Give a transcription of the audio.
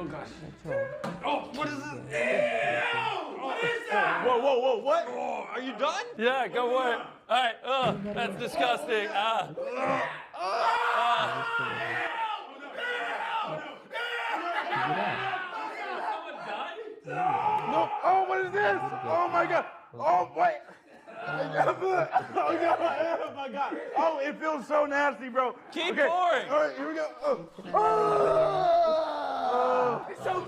Oh gosh. Oh, what is this? Ew! What is that? Whoa, what? Oh, are you done? Yeah, go for it. All right. That's disgusting. No. Oh, what is this? Oh my God. Oh wait. Oh my God. Oh, it feels so nasty, bro. Keep okay. pouring. All right, here we go. It's so